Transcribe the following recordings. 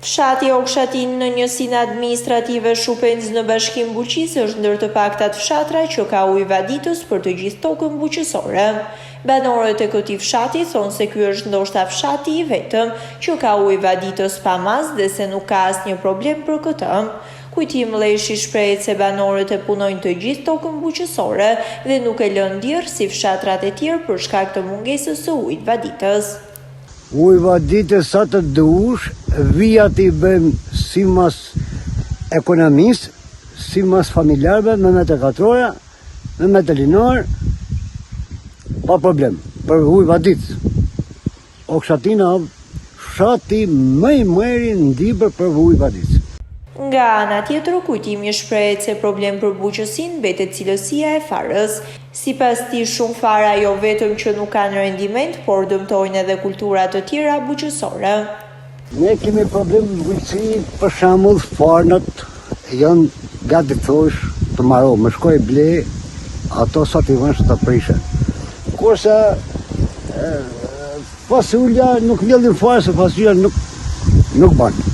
Fshati Okshatin në njësinë administrative Shupënz në Bashkim Buqis është ndër të paktat fshatra që ka ujë vaditës për të gjithë tokën buqësore. Banorët e këtij fshati thonë se ky është ndoshta fshati i vetëm që ka ujë vaditës pa mas dhe se nuk ka asnjë problem për këtë. Kujtim Leshi shprehet se banorët e punojnë të gjithë tokën buqësore dhe nuk e lënë ndjerë si fshatrat e tjerë për shkak të mungesës së ujit vaditës. Ujë vaditës sa të dush, vijat i bëjmë si mas ekonomisë, si mas familjarëve, me metë katrora, me metë linor, pa problem, për ujë vaditës. Okshatina, fshati më i mëri ndibër për ujë vaditës. Nga ana tjetër, kujtimi shprehet se problem për buqësinë mbetet cilësia e farës. Sipas tij, shumë fara jo vetëm që nuk kanë rendiment, por dëmtojnë edhe kultura të tjera buqësore. Ne kemi problem në buqësi, për shembull farnat janë gati thosh të marrë, më shkoj ble, ato sa t'i vënë të prishen. Kurse fasulja nuk vjellin fare, se fasulja nuk banë.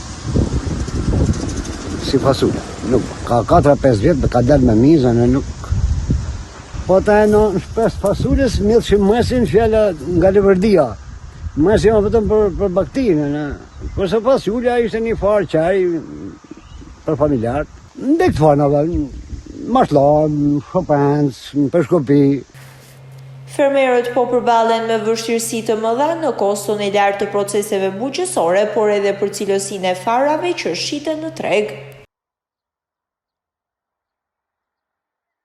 Si fasulja, nuk. Ka 4-5 vjetë, ka dalë me mizën e nuk. Po ta e në shpes fasuljes, mjëllë që mësin fjalla nga Lëvërdia. Mësin janë vetëm për baktinë. Përse fasulja ishte një farë qaj për familjarët. Ndek të farë, mashlan, shopens, përshkopi. Fermerët po përballen me vështirësi të mëdha në koston e lartë të proceseve buqësore, por edhe për cilësinë e farave që shiten në treg.